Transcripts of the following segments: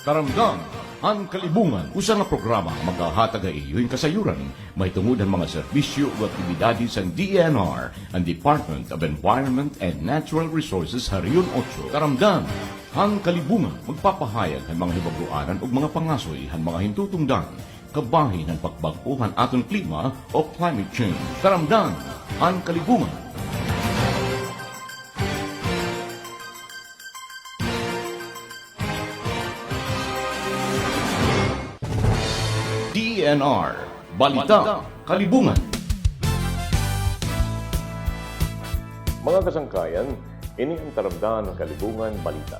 Taramdam, ang kalibungan, usa nga programa maghahatag iyo'y kasayuran, may tungod ang mga serbisyo o aktibidades ang DENR, ang Department of Environment and Natural Resources Harion 8. Taramdam, ang kalibungan, magpapahayag ang mga hibagruanan o mga pangasoy ang mga hintutungdan, kabahin ang pagbaguhan aton klima o climate change. Taramdam, ang kalibungan. DENR, Balita, Kalibungan. Mga kasangkayan, ini ang taramdahan ng kalibungan balita.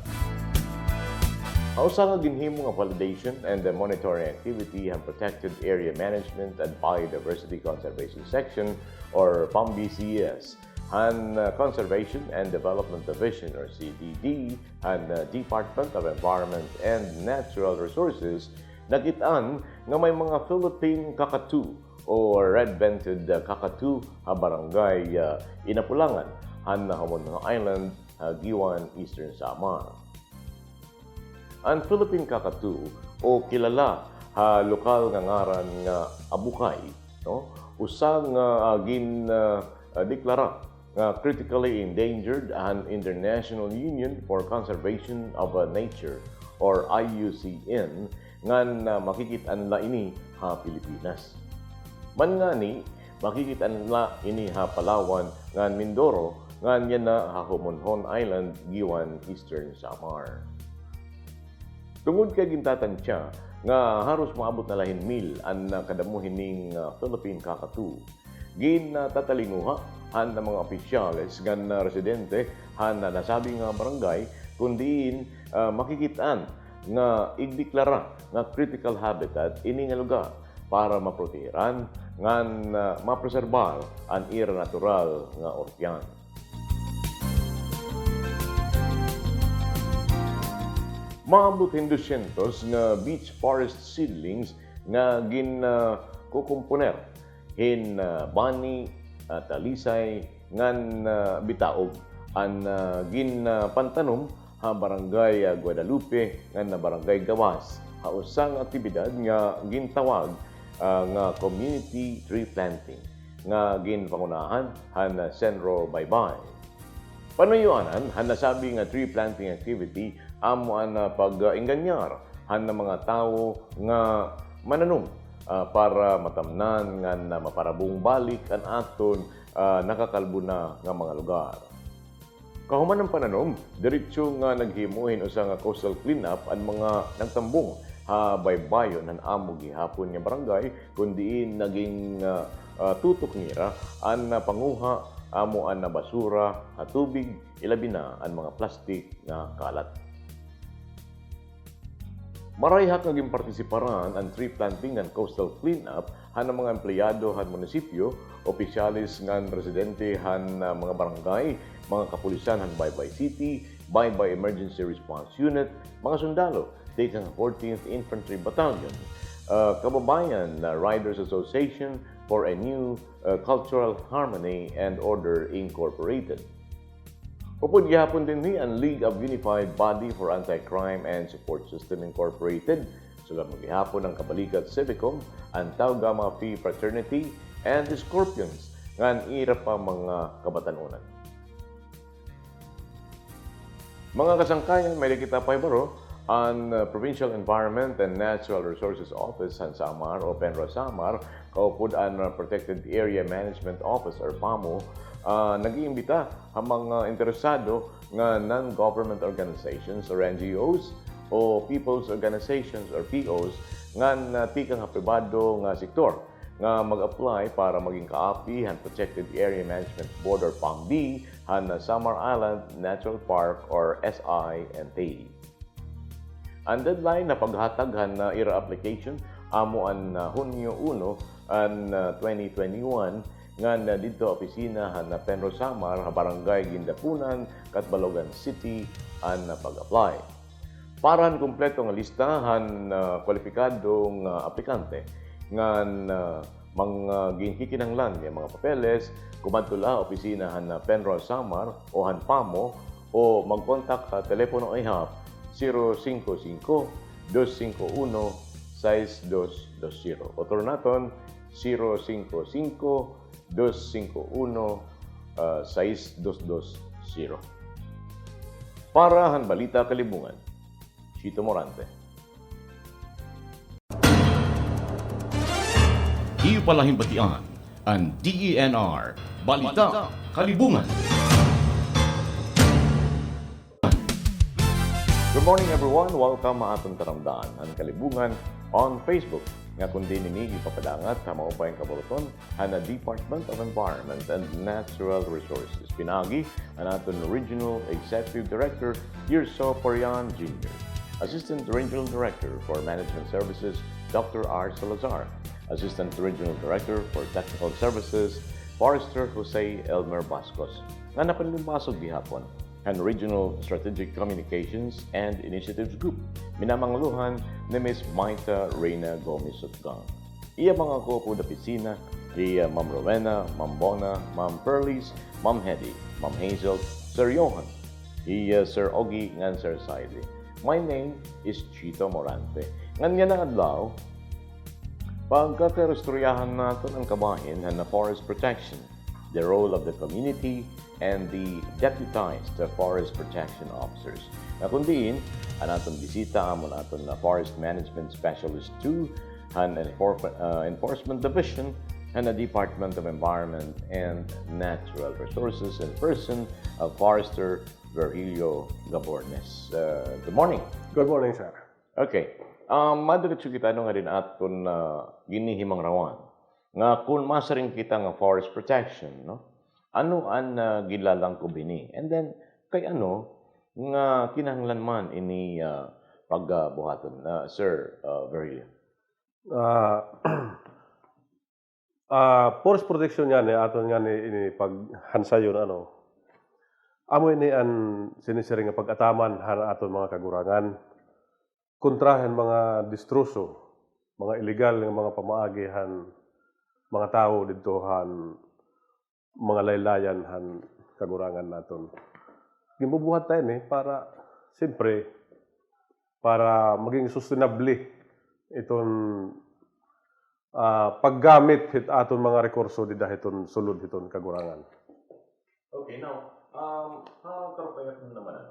Hausa nga ginhimo nga validation and the monitoring activity ang Protected Area Management and Biodiversity Conservation Section or PAMBCS han Conservation and Development Division or CDD han Department of Environment and Natural Resources nakitaan nga may mga Philippine Kakatu o red-vented kakatu ha barangay Inapulangan han Hamonga Island, Giwan, Eastern Samar. Ang Philippine Kakatu o kilala ha lokal nga ngaran nga Abukay, no? Usang deklara nga critically endangered ang International Union for Conservation of Nature or IUCN ngan makikitaan la ini ha Pilipinas. Man nga ni makikitaan la ini ha Palawan ngan Mindoro ngan yan na ha Homonhon Island, Giwan, Eastern Samar. Tungod kay gintatansya nga haros maabot na lahin mil ang kadamuhining Philippine Kakatu. Gin tatalinguha han na mga opisyales gan residente han na nasabi nga barangay kundiin makikitaan nga ideklara nga critical habitat ini nga lugar para maprotehiran ngan mapreserbar ang ira natural nga orpyan. Maabot 200 nga beach forest seedlings nga kukumponer hin bani at alisay ngan bitaog an pantanom ha barangay Guadalupe ngan na barangay Gawas ha usang aktibidad nga gintawag nga community tree planting nga ginpangunahan han Senro Baybay. Panuyuanan han nasabi nga tree planting activity amo an pag-inganyar han na mga tao nga mananom para matamnan nga maparabong balik ang aton nakakalbo na nga mga lugar. Kahuman ng pananom, diretso nga naghimuhin usa nga coastal cleanup ang mga nagtambong ha baybayon ng amo gihapon nga barangay kundiin naging tutok nira ang panguha amo an basura ha tubig ilabi na ang mga plastik nga kalat. Marayhat nga gimpartisiparan ang tree planting and coastal cleanup han mga empleyado han munisipyo, opisyalis ngan residente han mga barangay, mga kapulisan han Baybay City, Baybay Emergency Response Unit, mga sundalo, takang 14th Infantry Battalion, Kababayan Riders Association for a New Cultural Harmony and Order Incorporated. Upod gihapon din ni ang League of Unified Body for Anti-Crime and Support System Incorporated, sulat maghihapon ang Kabalikat Civicom, ang Tau Gamma Phi Fraternity, and the Scorpions, ngan ira pa mga kabatanunan. Mga kasangkayan, may kita pa ibaro, ang Provincial Environment and Natural Resources Office han Samar o Penro Samar, kaupod ang Protected Area Management Office or PAMO, nag-iimbita ang mga interesado nga non-government organizations or NGOs o people's organizations or POs nga tikang pribado nga sektor nga mag-apply para maging kaapi han Protected Area Management Board or PAMB han Samar Island Natural Park or SINT. Ang deadline na paghatag han ira application amo an Hunyo 1 an 2021 nga dito opisina han Penro Samar ha barangay Gindapunan, Catbalogan City an pag-apply. Para han kumpleto nga lista han kwalipikadong aplikante nga mga ginkikinanglan nga mga papeles kumadtula opisina han Penro Samar o han PAMO o mag-contact sa telepono IHAP 055-251-6220. Otro naton, 055-251-6220. Para han balita kalibungan, Chito Morante. Iyo palahing batian ang DENR Balita Kalibungan. Good morning everyone. Welcome sa atong taramdaan ang kalibungan on Facebook. Nga kundi nini ipapadangat sa maupay kabuluton ang Department of Environment and Natural Resources. Pinagi ang aton Regional Executive Director Tirso Porian Jr. Assistant Regional Director for Management Services Dr. R. Salazar. Assistant Regional Director for Technical Services Forester Jose Elmer Bascos. Nga napanlimbasog gihapon and Regional Strategic Communications and Initiatives Group. Minamangluhan ni Ms. Maita Reyna Gomez Utgang. Iya mga ko da pisina, iya Ma'am Rowena, Ma'am Bona, Ma'am Perlis, Ma'am Hedy, Ma'am Hazel, Sir Johan, iya Sir Ogie, ngan Sir Saidi. My name is Chito Morante. Ngan yan ang adlaw, pagkakarestoryahan natin ang kabahin na forest protection, the role of the community, and the deputized forest protection officers. Na kundiin, ang atong bisita amon aton na Forest Management Specialist 2 and Enforcement Division and the Department of Environment and Natural Resources in person of Forester Virgilio Gabornes. Good morning. Good morning, sir. Okay. Madiretso kita nga din aton ginihimang rawan. Nga kung masaring kita nga forest protection, no? Ano ang gilalang ko bini? And then, kay ano, nga kinahanglan man ini pagbuhaton. Sir Virgilio. Forest protection yan, aton nga ini paghansayon, ano. Amo ini ang sinisiring nga pag-ataman aton mga kagurangan. Kontrahen mga distroso, mga illegal nga mga pamaagihan, mga tao ditohan, mga laylayan han kagurangan naton. Gibubuhat tayo para siyempre para maging sustainable iton paggamit hit aton mga rekurso di dahiton sulod hiton kagurangan. Okay, now, karupayak naman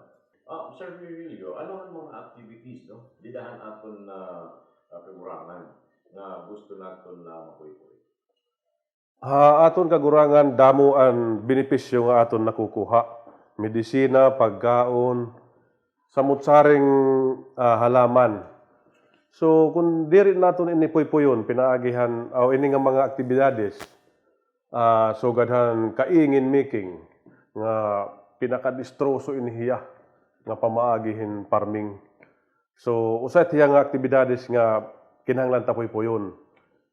Sir Virgilio, ano ang mga activities, no? Didahan aton kagurangan na gusto naton makuha? Aton kagurangan damo ang benepisyo nga aton nakukuha. Medisina, pagkaon, samot-saring halaman. So kung diri naton inipuy-puyon pinaagihan o ini nga mga aktibidades so gadhan kaingin making nga pinakadistroso inihiya nga pamaagihin farming. So usay tiya nga aktibidades nga kinahanglan tapuy-puyon.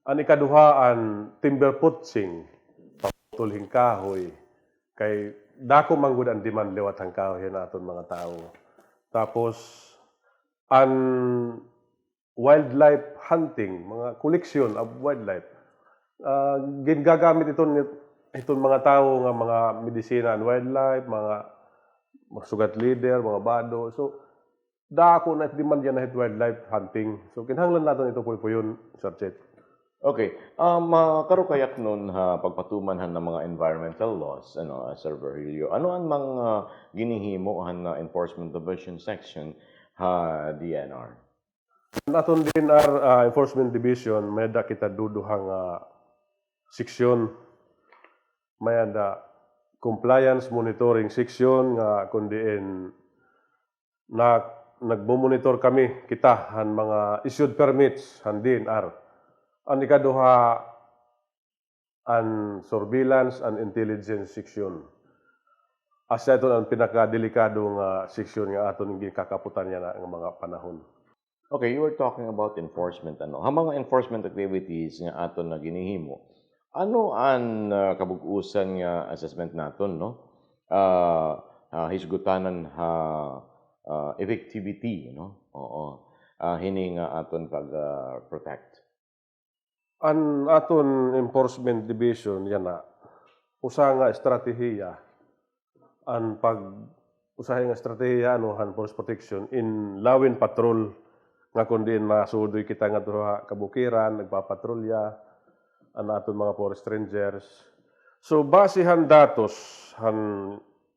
Ang ikaduhaan, timber poaching, pagtulhing kahoy, kay dako manggod ang demand liwat ang kahoy naton mga tao. Tapos, ang wildlife hunting, mga collection of wildlife, ginagamit itong mga tao nga mga medisina and wildlife, mga sugat leader, mga bado. So, dako na demand yan na wildlife hunting. So, kinahanglan natin ito po yun, Sir Chet. Okay. Karukayak nun pagpatuman ng mga environmental laws, Sir Virgilio, ano ang mga ginihimo na Enforcement Division section DNR? Aton din our Enforcement Division, may da kita duduhang seksyon. May da compliance monitoring section nga kundiin nagmo-monitor kami kita han mga issued permits han DNR. Ang ikaduha, ang surveillance and intelligence section. Asa ito ang pinakadelikadong section nga aton gikakaputan niya ng mga panahon. Okay, you were talking about enforcement. Ang mga enforcement activities nga aton na ginihimo, ano ang kabug-usan nga assessment naton, no? Hisgutanan effectivity, no? Oo. Hini nga aton pag-protect. Ang aton Enforcement Division, yan na, usa nga estratehiya, usahay nga estratehiya, han forest protection, in lawin patrol, nga kundi nasudoy kita nga duha kabukiran, nagpapatrolya, ang aton mga forest rangers. So basihan datos han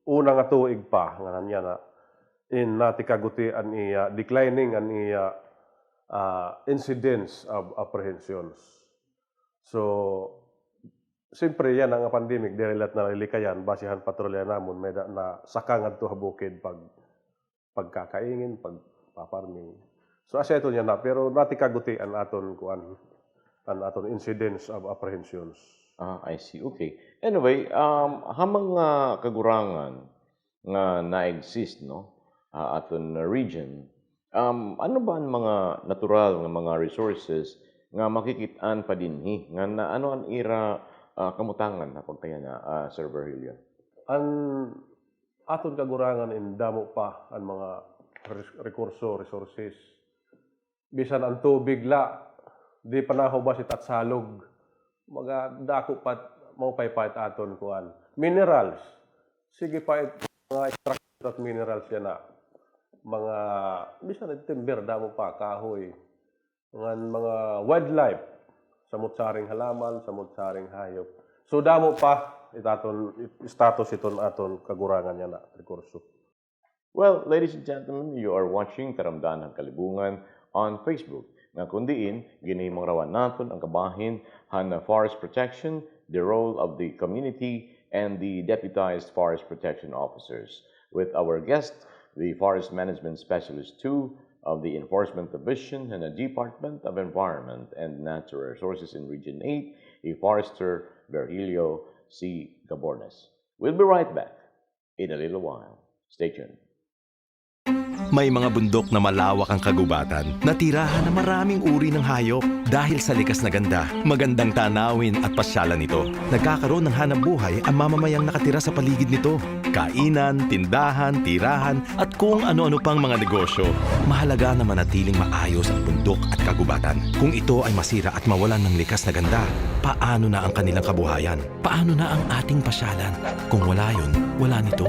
una nga tuig pa nga niya na in natikaguti an iya declining an iya incidence of apprehensions. So siyempre yan ang pandemic direlat na lilikayan basihan patrolya namon may na saka ngadto habukid pagkakaingin, pagpaparming. So asa ito niya na pero natikaguti an aton incidence of apprehensions. I see. Okay. Anyway, hamang kagurangan nga na-exist, no? Aton region, ano ba ang mga natural nga mga resources nga makikit-an pa dinhi nga na ano ang ira kamutangan na pagtaya na Sir Virgilio? Ang aton kagurangan damo pa ang mga resources. Bisan ang tubig di panaho basit at salog. Mga dako pat mo paypayt aton kuan. Minerals. Sige pa mga extract at minerals yan na. Mga bisan timber damo pa kahoy. Mga wildlife, samot-saring halaman, samot-saring hayop. So damo pa status iton aton kagurangan niya na rekurso. Well, ladies and gentlemen, you are watching Taramdahan ng Kalibungan on Facebook. Nga kundiin, ginahimang rawan naton ang kabahin han forest protection, the role of the community, and the deputized forest protection officers. With our guest, the Forest Management Specialist 2 of the Enforcement Division and the Department of Environment and Natural Resources in Region 8, a Forester Virgilio C. Gabornes. We'll be right back in a little while. Stay tuned. May mga bundok na malawak ang kagubatan, natirahan na maraming uri ng hayop. Dahil sa likas na ganda, magandang tanawin at pasyalan nito. Nagkakaroon ng hanap buhay ang mamamayang nakatira sa paligid nito. Kainan, tindahan, tirahan, at kung ano-ano pang mga negosyo. Mahalaga na manatiling maayos ang bundok at kagubatan. Kung ito ay masira at mawalan ng likas na ganda, paano na ang kanilang kabuhayan? Paano na ang ating pasyalan? Kung wala yun, wala nito.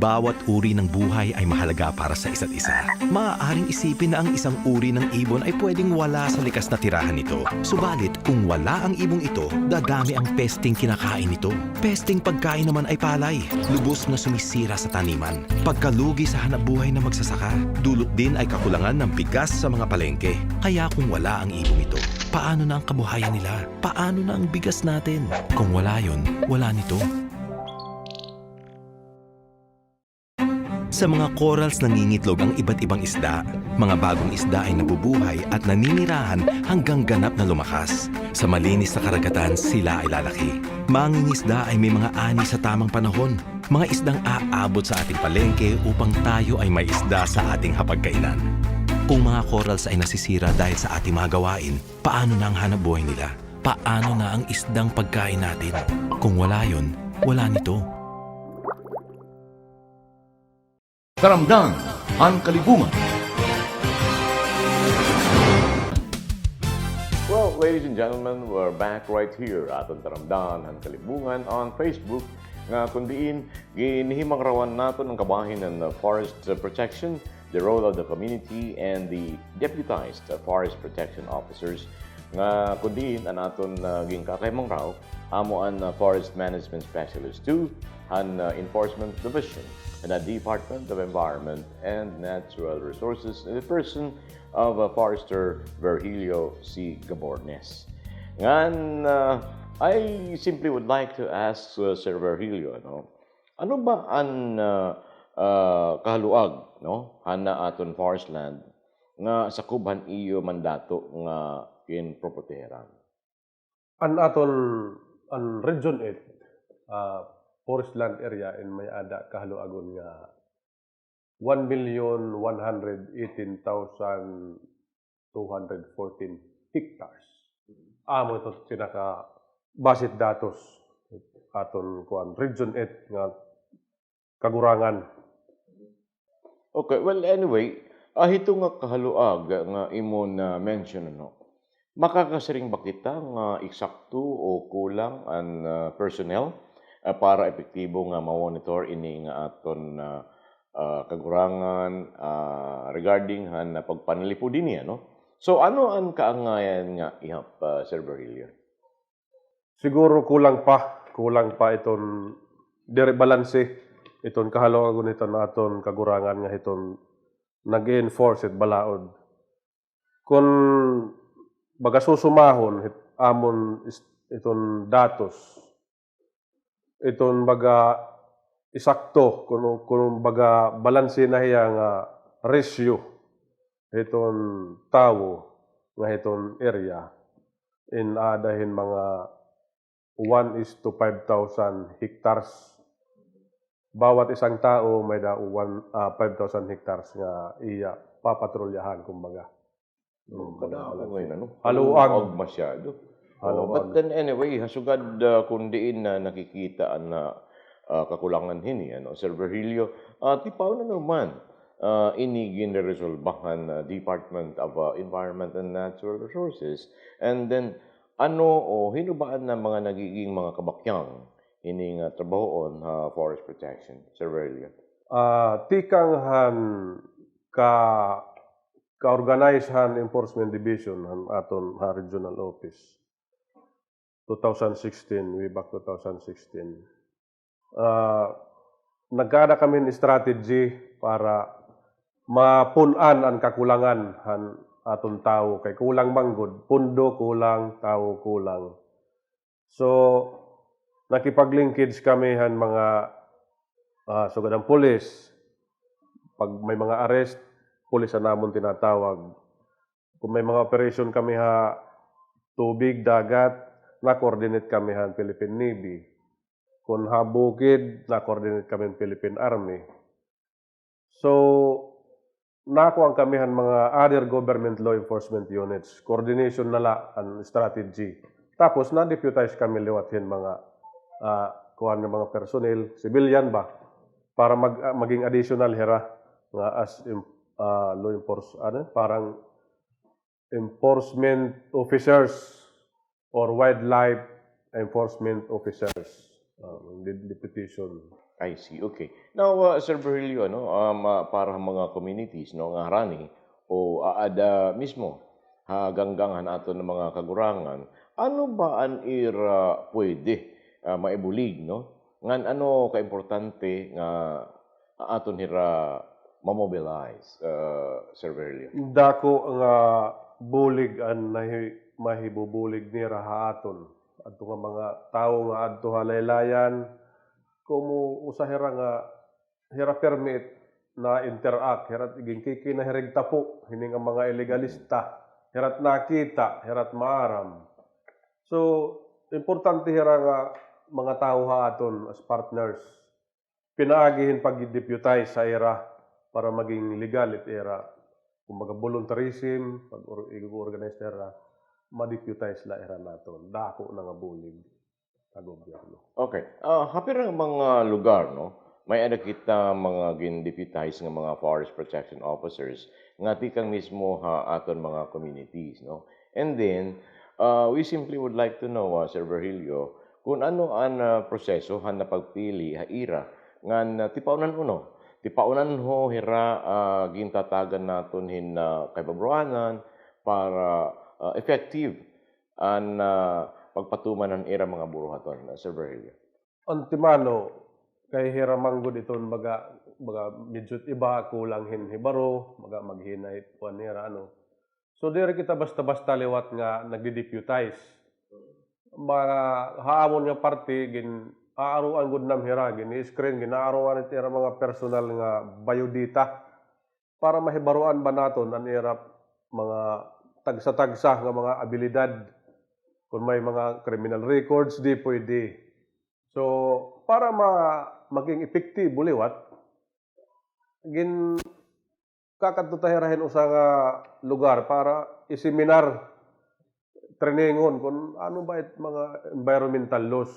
Bawat uri ng buhay ay mahalaga para sa isa't isa. Maaaring isipin na ang isang uri ng ibon ay pwedeng wala sa likas na tirahan nito. Subalit, kung wala ang ibong ito, dadami ang pesting kinakain nito. Pesting pagkain naman ay palay, lubos na sumisira sa taniman. Pagkalugi sa hanapbuhay na magsasaka, dulot din ay kakulangan ng bigas sa mga palengke. Kaya kung wala ang ibong ito, paano na ang kabuhayan nila? Paano na ang bigas natin? Kung wala yun, wala nito. Sa mga corals nangingitlog ang iba't ibang isda. Mga bagong isda ay nabubuhay at naninirahan hanggang ganap na lumakas. Sa malinis na karagatan, sila ay lalaki. Mangingisda ay may mga ani sa tamang panahon. Mga isdang aabot sa ating palengke upang tayo ay may isda sa ating hapagkainan. Kung mga corals ay nasisira dahil sa ating mga gawain, paano na ang hanapbuhay nila? Paano na ang isdang pagkain natin? Kung wala yun, wala nito. Taramdahan ang Kalibungan. Well, ladies and gentlemen, we're back right here at ang Taramdahan ng Kalibungan on Facebook. Nga kundiin, ginihimang rawan natin ang kabahin ng forest protection, the role of the community, and the deputized forest protection officers. Nga kundiin, ang aton ginkakaymang raw, amo ang Forest Management Specialist 2, ang Enforcement Division, and the Department of Environment and Natural Resources in the person of Forester Virgilio C. Gabornes. Ngan, I simply would like to ask Sir Virgilio, ano ba ang kahaluag, hana aton forest land nga sakuban iyo mandato nga kinpropoteheran? An aton an Region 8, forest land area in may ada kahaluagon nga 1,118,214 hectares. Amo ito pinaka basit datos aton kuan Region 8 nga kagurangan. Okay, well anyway, hito nga kahaluag nga imo na mention makakasiring ba kita nga eksakto o kulang ang personnel para epektibo nga ma-monitor ini nga aton kagurangan regarding han na pagpanlipo din niya, no? So ano ang kaangayan nga ihap, Sir Virgilio? Siguro kulang pa iton dire balanse iton kahalogan nito naton kagurangan nga iton nag-enforce it balaod. Kung baga susumahon amon iton datos iton baga isakto kung baga balanse na hiya nga ratio iton tawo nga iton area in adahin mga 1:5,000 hectares. Bawat isang tao may daw 5,000 hectares nga iya papatrolyahan kumbaga. Kadako ngayon, ano? Haluag. Masyado. Haluag. But then anyway, hasugad kung diin na nakikita na kakulangan hini, ano, Sir Virgilio, tipaw na naman inigin na resolbahan Department of Environment and Natural Resources. And then, hinubaan na mga nagiging mga kabakyang ining trabahoon forest protection, Sir Virgilio? Tikanghan ka-organize han Enforcement Division han aton ha regional office 2016, way back 2016. Nagkada kami ni strategy para mapunan ang kakulangan han aton tao kay kulang manggod, pundo kulang, tao kulang. So nakipag-linkage kami han mga sugad ang pulis. Pag may mga arrest, pulis na namon tinatawag. Kung may mga operation kami tubig, dagat, na-coordinate kami Philippine Navy. Kung bukid, na-coordinate kami Philippine Army. So, nakuha kami mga other government law enforcement units. Coordination nala ang strategy. Tapos, na-deputize kami liwathin mga kuhan ng mga personnel, civilian ba, para maging additional hera nga as law parang enforcement officers or wildlife enforcement officers. Deputation. I see. Okay. Now, Sir Virgilio, para mga communities, no, nga harani o aada mismo, ganggangan ato ng mga kagurangan, ano ba ang pwede maibulig, no? Ngan ano kaimportante nga aton hira ma-mobilize, Sir Virgilio? Dako nga bulig ang mahibubulig ni rahaton. Adto nga mga tao nga adto halaylayan kumu usahira nga hira permit na interact, hirat iging kiki na hirig tapo, hini nga mga illegalista, hirat nakita, hirat maaram. So, importante hira nga mga tao aton as partners, pinaagihin pag-deputize sa era para maging legal it era. Kumbaga voluntarism, pag-organize era, ma-deputize la era naton. Dako na nga bulig sa gobyerno. Okay. Hapir ang mga lugar, no? May ada kita mga gin-deputize nga mga forest protection officers nga tikang mismo aton mga communities, no? And then, we simply would like to know, Sir Virgilio, kung ano ang proseso na pagpili ira nga tipaunan uno. Tipaunan ho hira gintatagan naton hin kay babruanan para effective ang pagpatuman ng ira mga buruhaton, Sir Virgilio. Antimano, kay hiramanggod iton baga medyo iba kulang hinhibaro, maghinay puan nira So dire kita basta-basta liwat nga nagdi-deputize. Mga haamon nga party gin aaruan gud nam hira gin screen ginaaruan iti mga personal nga biodata para mahibaruan ba naton ang ira mga tagsa-tagsa nga mga abilidad kung may mga criminal records di pwede. So para maging epektibo liwat gin kakadtutahirahin usa nga lugar para iseminar trainingon kung ano ba mga environmental laws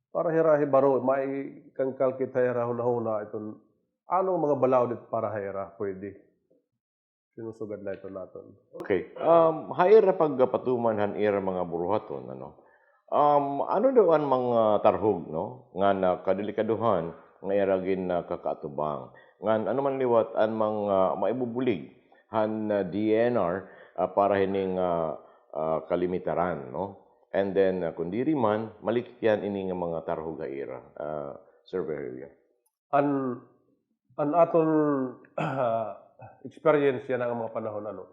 para hirahi baro may kangkal kita hira hunahuna iton ano mga balaod para hira pwede sinusugad na ito naton. Okay. Haira pagpatuman han ira mga buruhaton, ano daw ang mga tarhog, no? Nga na kadelikaduhan nga iragin kakaatubang. Ngan ano man liwat ang mga maibubulig han DNR para hining kalimitaran, no? And then kung diri man malikyan ini nga mga tarhugaira. Sir Virgilio. An aton experience yan ang mga panahon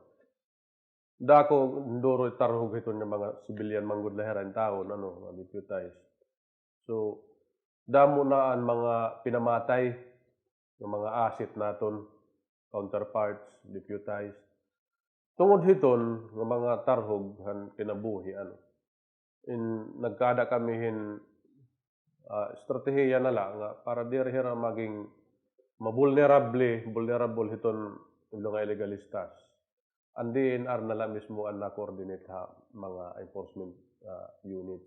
dako ndoro tarhog ito ng mga civilian manggod lahiran taon mga deputized. So damo na ang mga pinamatay ng mga asset naton, counterparts, deputized. Tungod hiton ng mga tarhog han kinabuhi nagkada kami estratehiya na lang nga para dirihira maging vulnerable hiton mga ilegalistas. Ang DNR na lang mismo ang na-coordinate mga enforcement units.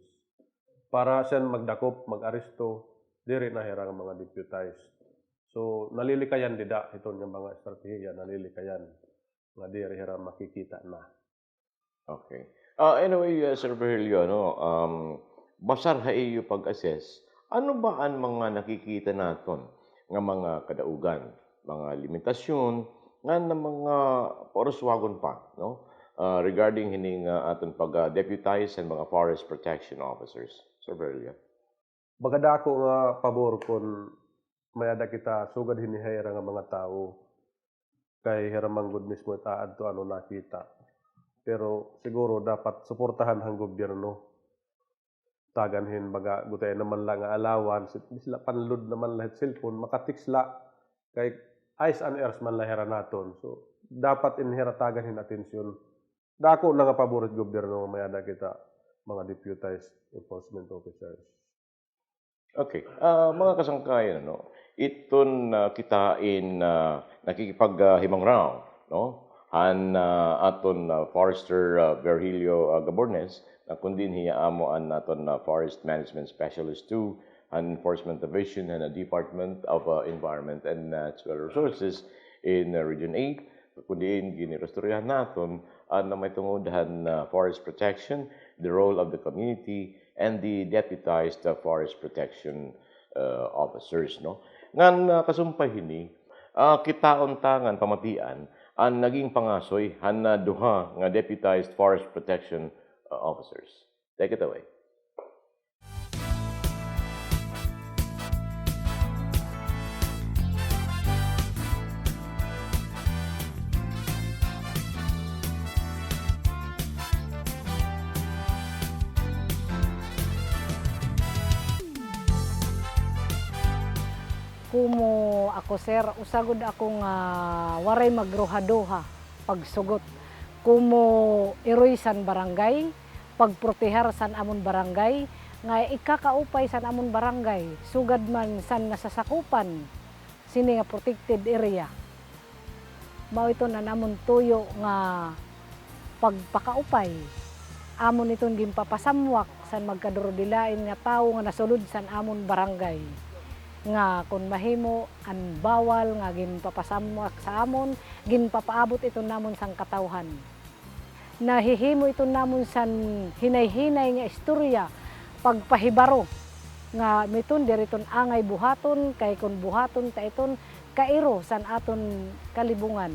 Para siya magdakop, mag-aresto, diri na hirang mga deputized. So, nalilikayan dida ito ng mga estratehiya, nalilikayan nga diri hirang makikita na. Okay. Anyway, Sir Virgilio, basar iyo pag-assess, ano ba ang mga nakikita naton nga mga kadaugan, mga limitasyon, nga ng mga poroswagon pa, no? Regarding hining aton pag-deputize and mga forest protection officers. Sir Virgilio. Bagada ako nga pabor kung mayada kita sugad hinihayra nga mga tao kay hiramanggod mismo taad to nakita. Pero siguro dapat suportahan ang gobyerno. Taganhin baga gutay naman lang nga allowance, sila panlud naman lahat cellphone, makatiksla kay eyes and ears man lahira naton. So dapat inheratagan hin atensyon. Dako na nga paborit gobyerno mayada kita mga deputized enforcement officers. Okay. Mga kasangkayan, iton kitain nakikipaghimang raw, han aton Forester Virgilio Gabornes na kundin hiya amo an aton Forest Management Specialist 2 an Enforcement Division and a Department of Environment and Natural Resources in Region 8. Kundin ginirostoryahan naton na may tungodhan forest protection, the role of the community, and the deputized forest protection officers, ngan kasumpay hini kitaon tangan pamatian ang naging pangasoy han duha nga deputized forest protection officers. Take it away. Kumo ako sir, usagod ako nga waray magruhaduha pagsugot. Kumo iroy san barangay, pagprotehar san amon barangay, nga ikakaupay san amon barangay, sugad man san nasasakupan, sini nga protected area. Mao ito na namon tuyo nga pagpakaupay. Amon itong gimpapasamwak san magkadurodilain nga tao nga nasulod san amon barangay. Nga kung mahimo ang bawal nga ginpapasamwak sa amon, ginpapaabot ito namon sang katawhan. Nahihimo ito namon san hinay-hinay nga istorya, pagpahibaro nga miton diriton angay buhaton, kay kung buhaton ta iton kairo san aton kalibungan.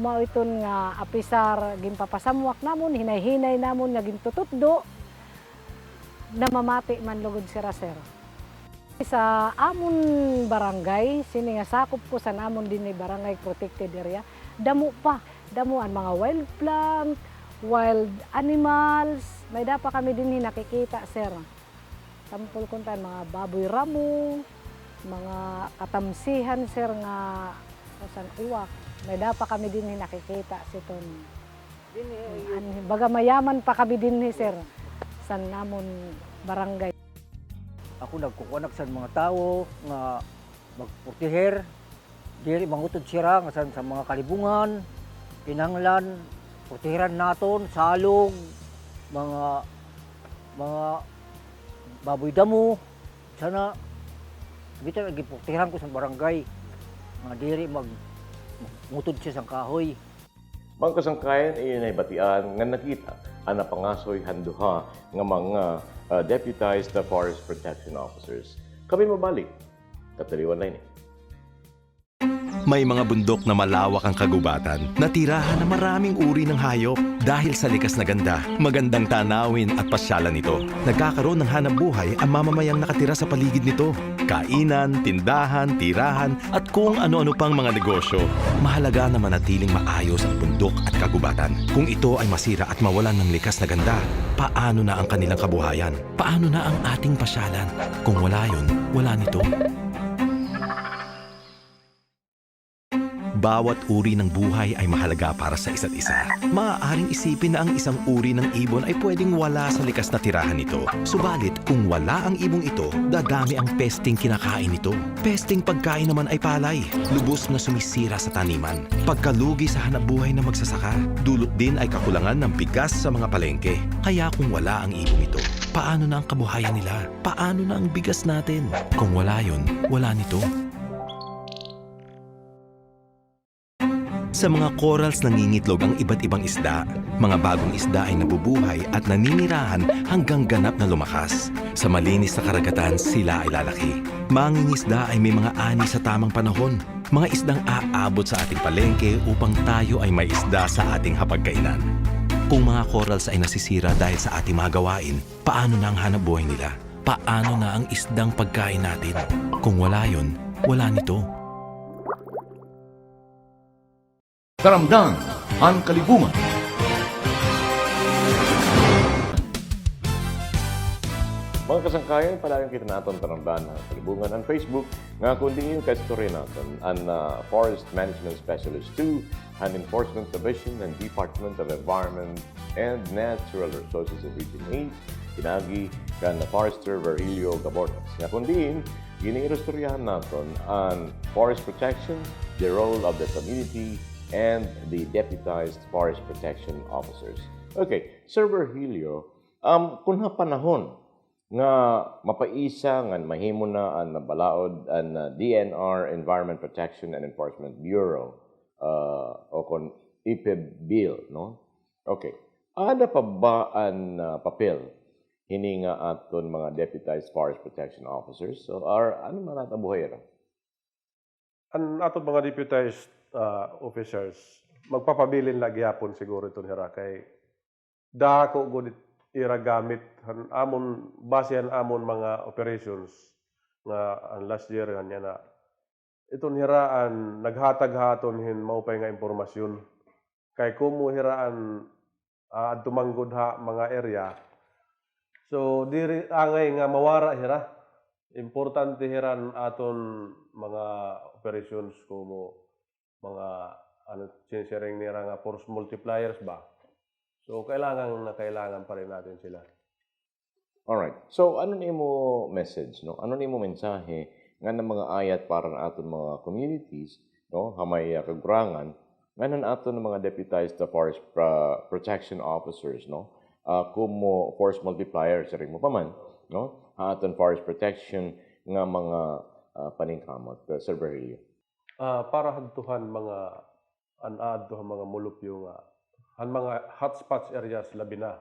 Mao iton nga apisar ginpapasamwak namon, hinay-hinay namon nga gintututdo, namamati man lugod si Raser. Sa amon barangay, sini nga sakop ko sa namon din ni barangay protected area, damo ang mga wild plant, wild animals, may dapa kami din nakikita sir. Sampol kuntan mga baboy ramo, mga katamsihan sir nga san uwak, may dapa kami din nakikita siton. Baga mayaman pa kami din sir sa namon barangay. Ako nagkukuanak sa mga tao nga magproteher, diri mangutod sira nga sa mga kalibungan, kinahanglan proteheran naton salog, mga baboy damo. Sana bitaw giproteheran ko sa barangay nga diri mangutod siya sa kahoy. Mga kasangkayan, iyon ay batian nga nakita ang napangasoy handuha nga mga deputized forest protection officers. Kami mabalik. Kataliwan na ini. May mga bundok na malawak ang kagubatan na tirahan ng maraming uri ng hayop. Dahil sa likas na ganda, magandang tanawin at pasyalan nito, nagkakaroon ng hanap buhay ang mamamayang nakatira sa paligid nito. Kainan, tindahan, tirahan at kung ano-ano pang mga negosyo. Mahalaga na manatiling maayos ang bundok at kagubatan. Kung ito ay masira at mawalan ng likas na ganda, paano na ang kanilang kabuhayan? Paano na ang ating pasyalan? Kung wala yun, wala nito. Bawat uri ng buhay ay mahalaga para sa isa't isa. Maaaring isipin na ang isang uri ng ibon ay pwedeng wala sa likas na tirahan nito. Subalit, kung wala ang ibong ito, dadami ang pesting kinakain nito. Pesting pagkain naman ay palay, lubos na sumisira sa taniman. Pagkalugi sa hanapbuhay ng magsasaka, dulot din ay kakulangan ng bigas sa mga palengke. Kaya kung wala ang ibong ito, paano na ang kabuhayan nila? Paano na ang bigas natin? Kung wala yun, wala nito. Sa mga corals nangingitlog ang iba't ibang isda. Mga bagong isda ay nabubuhay at naninirahan hanggang ganap na lumakas. Sa malinis na karagatan, sila ay lalaki. Mangingisda ay may mga ani sa tamang panahon. Mga isdang aabot sa ating palengke upang tayo ay may isda sa ating hapagkainan. Kung mga corals ay nasisira dahil sa ating mga gawain, paano na ang hanapbuhay nila? Paano na ang isdang pagkain natin? Kung wala yun, wala nito. Taramdan ang kalibungan. Mga kasangkayan, palaging kita natin taramdan ang kalibungan ang Facebook. Nga kundi yung kastorya natin ang Forest Management Specialist 2, ang Enforcement Division ng Department of Environment and Natural Resources of Region 8, pinagi kan Forester Virgilio Gabortas. Nga kundi giniirostoryahan natin ang forest protection, the role of the community, and the deputized forest protection officers. Okay, Sir Virgilio, kung panahon nga mapaisa nga mahimo na ang nabalaod ang DNR Environment Protection and Enforcement Bureau o kon IPEB bill, no? Okay. Ada pa ba ang papel hini nga aton mga deputized forest protection officers? So, ano man natabuhay ra? Ang ato mga deputized officers, magpapabilin lagi hapon siguro ito nila kay dako gunit ira gamit amon basehan amon mga operations nga ang last year kanya na ito hiraan naghatag-haton hin maupay nga impormasyon kay kumo hiraan tumanggod ha mga area so diri angay nga mawara hira importante hiran aton mga operations kumo mga sinsiring nira nga force multipliers ba. So kailangan pa rin natin sila. Alright. So ano nimo message, no? Ano nimo mensahe nga ng mga ayat para na aton mga communities, no? Hamay kagurangan nga ng aton mga deputized forest protection officers, no? Kumo force multipliers ring mo pa man, no? Aton forest protection nga mga paningkamot, Sir Virgilio. Para hadtuhan mga anaadto mga mulupyo nga ang mga hotspots areas labi na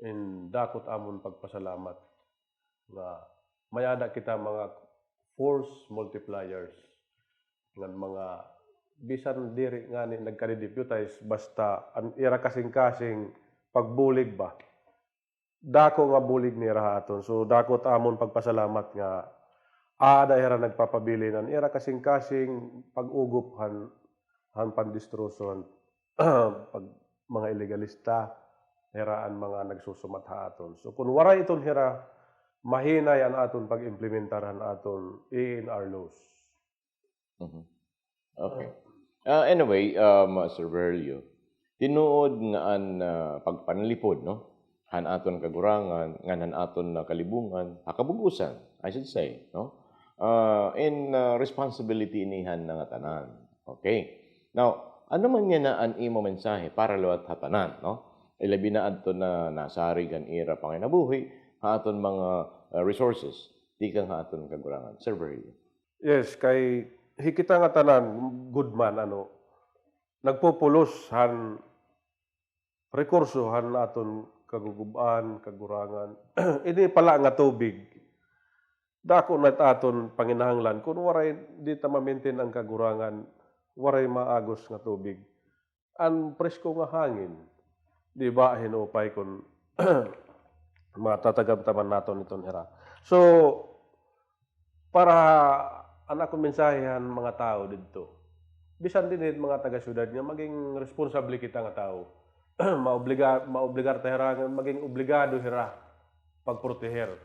in dakot amon pagpasalamat nga mayada kita mga force multipliers nga mga bisan diri nga ni nagka-deputize basta ang ira kasing-kasing pagbulig ba dako nga bulig ni rahaton so dakot amon pagpasalamat nga dahira nagpapabilinan. Ira kasing-kasing pag-ugup han pandistroson pag mga illegalista hiraan mga nagsusumat haton. So kung wara iton hira mahinay ang aton pag-implementaran aton ANR laws. Mm-hmm. Okay. Anyway, Sir Virgilio, tinuod nga ang pagpanlipod, no? Han aton kagurangan, ngan aton kalibungan, kabugusan, I should say, no? In responsibility inihan ng tanan. Okay. Now, ano man yan na ang imo mensahe para luwat hatanan, no? Ilabi na adto na nasari gan ira panginabuhi, aton mga resources, di kang aton kagurangan. Sir Virgilio. Yes, kay hikita nga tanan, good man, nagpupulos han rekurso han aton kaguguban, kagurangan. Ini pala nga tubig. dako na aton panginahanglan kung waray di ta ma-maintain ang kagurangan, waray maagos nga tubig. Ang presko nga hangin, di ba hinupay kung matatagam-taman naton iton hera. So, para ang akong mensahehan mga tao dito, bisan din mga taga-syudad nga maging responsable kita nga tao. Maobligar ta hera nga maging obligado hera pagproteher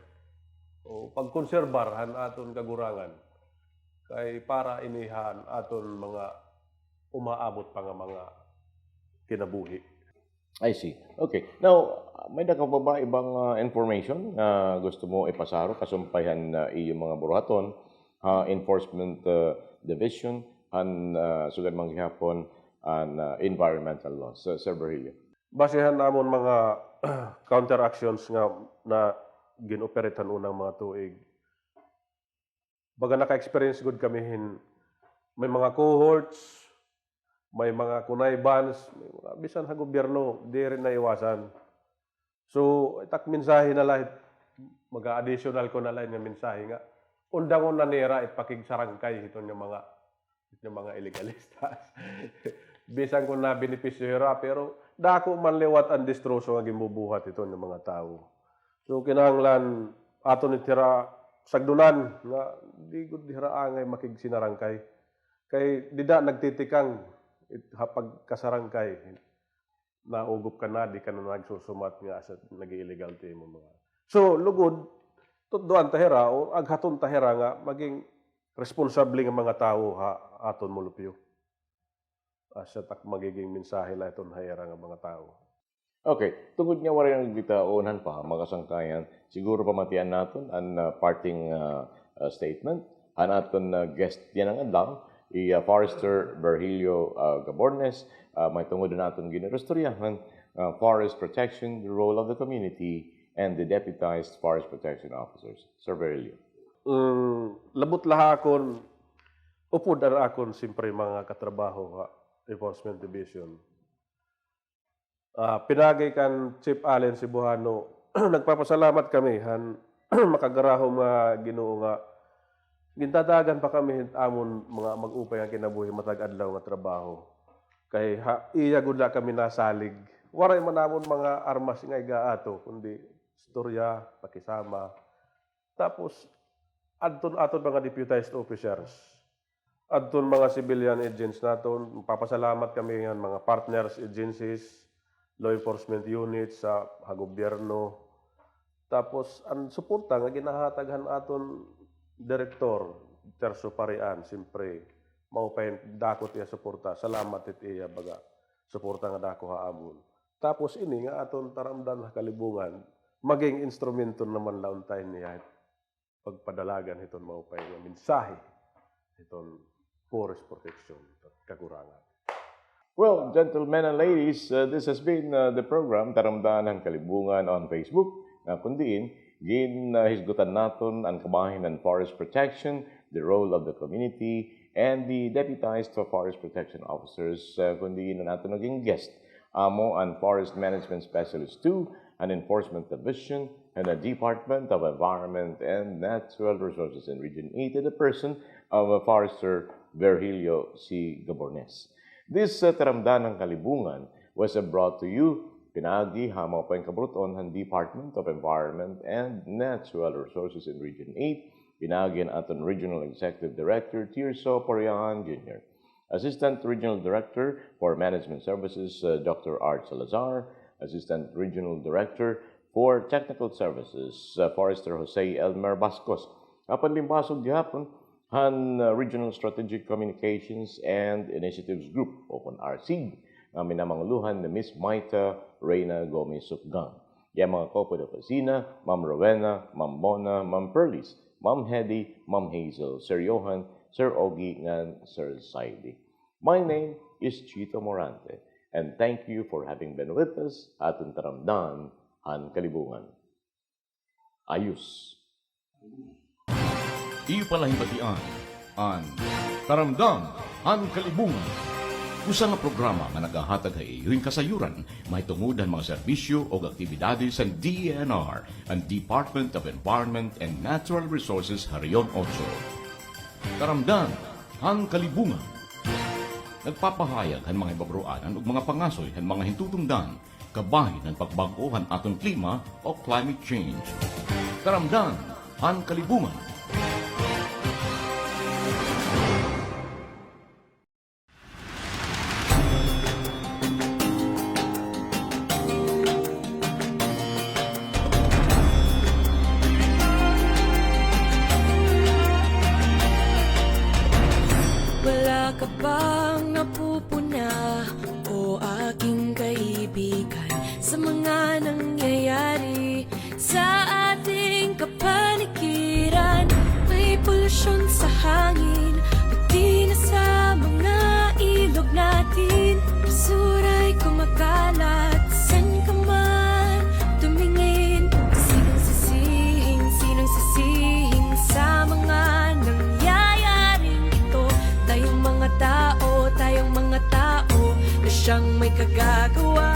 o pagkonserbar han aton kagurangan kay para inihan aton mga umaabot pa nga mga kinabuhi. I see. Okay. Now, may daka pa ba ibang information na gusto mo ipasaro kasumpayan iyong mga buhaton, enforcement division, and sugad manghihapon and environmental laws. Sir Berhilio. Basehan namon mga counter actions nga na ginoperatan unang mga tuig. Baga naka-experience good kami may mga cohorts, may mga kunay bans, may mga bisan sa gobyerno, di rin naiwasan. So, itak mensahe na lahat, mag-additional ko na lahat ng mensahe nga. Undangon na nira ipakig-sarangkay ito ng mga ilegalistas. Bisan ko na benepisyo hira, pero dako man liwat ang distroso nga gimubuhat ito ng mga tao. So, kinahanglan aton itira sagdunan nga di gud hira angay makigsinarangkay. Kay dida nagtitikang hapag kasarangkay naugop ka na di ka na nagsusumat nga sa nag-illegal mo mga. So lugod tuddoan tahera o aghaton tahera nga maging responsable nga mga tao aton molupyo. Asa tak magiging mensahe la iton hayara nga mga tao. Okay, tungod nga wala nang gitaonan pa mga sangkayan, siguro pamatian naton ang parting statement. An aton guest yan ang adlaw, Forester Berhilio Gabornes, may tungod na natin ginarostoryahan, forest protection, the role of the community, and the deputized forest protection officers. Sir Berhilio. Labot laha akon, upod ara akon simpre mga katrabaho Enforcement Division. Pinagay kan Chief Allen Cebuano, nagpapasalamat kami makagarahom nga Ginoo nga gintadagan pa kami amon mga mag-upay ang kinabuhi matag adlaw nga trabaho. Kay iya gud la kami nasalig. Waray man namon mga armas nga igaato kundi istorya, pakisama. Tapos adton mga deputized officers. Adton mga civilian agents naton, papasalamat kami nga mga partners agencies, law enforcement units sa gobyerno. Tapos ang suporta nga ginahataghan aton Direktor Terso Parian, siyempre, maupay dakot iya suporta. Salamat iya baga suporta nga dako haamon. Tapos ini nga aton taramdan kalibungan, maging instrumento naman launtay niya pagpadalagan iton maupay nga mensahe iton forest protection kakurangan. Well, gentlemen and ladies, this has been the program Taramdan ng Kalibungan on Facebook. Kundiin, ginhisgutan naton ang kabahin ng forest protection, the role of the community, and the deputized forest protection officers. Kundiin na natin naging guest. Amo ang Forest Management Specialist 2, an Enforcement Division, and the Department of Environment and Natural Resources in Region 8, and the person of Forester Berhilio C. Gabornes. This Taramdan ng Kalibungan was brought to you pinagi hamaw pa yung kabruton ng Department of Environment and Natural Resources in Region 8, pinagi ang aton Regional Executive Director Tirso Parian Jr., Assistant Regional Director for Management Services Dr. Art Salazar, Assistant Regional Director for Technical Services Forester Jose Elmer Bascos. Apan limbasog gihapon han Regional Strategic Communications and Initiatives Group open RCG ang minamanguluhan ni Miss Maita Reyna Gomez Sukgang. Yung mga kopo de opisina, Ma'am Rowena, Ma'am Mona, Ma'am Perlis, Ma'am Hedy, Ma'am Hazel, Sir Johan, Sir Ogie, and Sir Saidi. My name is Chito Morante, and thank you for having been with us at Taramdan ang Kalibungan. Ayos! Iyo palahibatian ang Taramdam ang Kalibungan. Usa nga programa nga nagahatag sa iyo'y kasayuran, mahitungod ang mga serbisyo o aktibidades sa DENR, ang Department of Environment and Natural Resources Harion 8. Karamdan, ang kalibungan. Nagpapahayag ang mga ibabruanan ug mga pangasoy ang mga hintutungdan, kabahin ang pagbago ang atong klima o climate change. Karamdan, ang kalibungan. Wala ka bang napupuna o aking kaibigan sa mga nangyayari sa ating kapaligiran? May polusyon sa hangin, pati na sa mga ilog natin. Basura'y kumakalat, san ka man tumingin. Sinong sisihing sa mga nangyayaring ito? Tayong mga tao na siyang may kagagawan.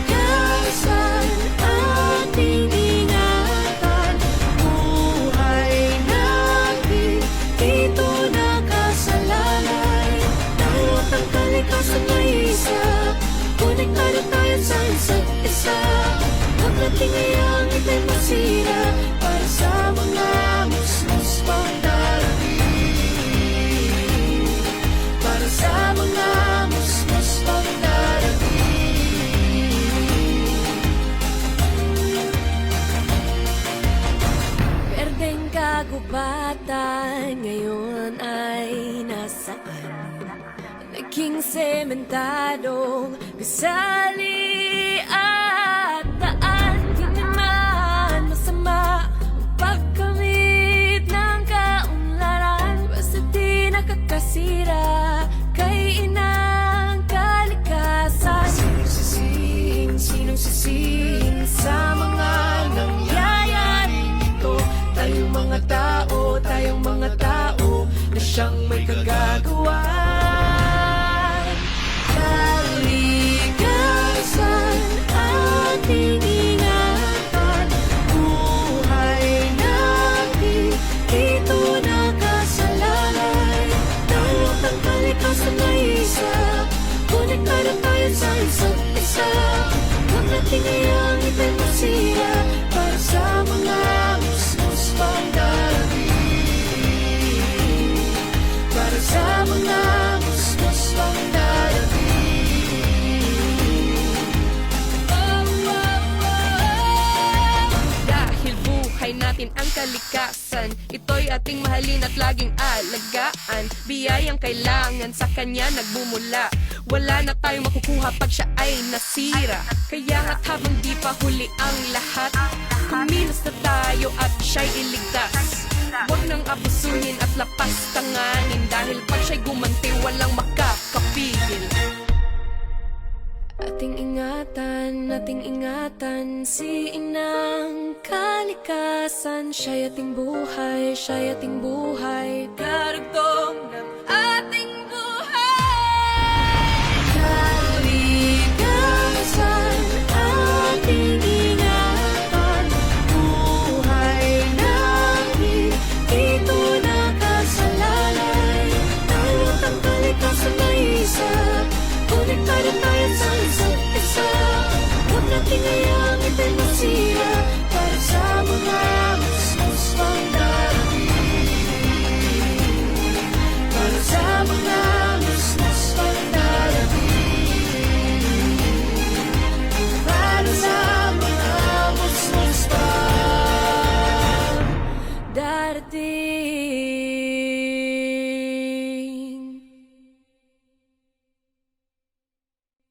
Kalikasan ating ingatan, buhay natin dito nakasalalay. Dahil ang kalikasan ay isa, konektado tayo sa isa't isa. Huwag nating hayang ito'y masira para sa mga musmus pang darating. Para sa mga musmus pang darating. Berdeng kagubatan ngayon ay nasaan? Naging sementadong gusali at daan. Di naman masama ang pagkamit ng kaunlaran, basta di nakakasira kay inang kalikasan. Sinong sisihing sa mga nangyayaring ito? Tayong mga tao na siyang may kagagawan. Kalikasan ating ingatan, buhay natin dito nakasalalay. Dahil ang kalikasan ay isa, konektado tayo sa isa't isa. Huwag nating hayang ito'y masira para sa mga musmus pang darating. Para sa mga musmus pang darating. Dahil buhay natin ang kalikasan, ito'y ating mahalin at laging alagaan. Biyayang kailangan sa kanya nagbumula, wala na tayong makukuha pag siya ay nasira. Kaya nga't habang di pa huli ang lahat, kumilos na tayo at siya'y iligtas. Huwag nang abusuhin at lapas tanganin, dahil pag siya'y gumanti walang makakapigil. Ating ingatan si inang kalikasan. Siya'y ating buhay, karugtong ng ating buhay. Kalikasan ating ingatan, buhay natin dito nakasalalay. Dahil ang kalikasan ay isa, konektado tayo sa isa't isa. Huwag nating hayang ito'y masira para sa mga musmus pang darating. Para sa mga musmus pang darating. Para sa mga musmus pang darating.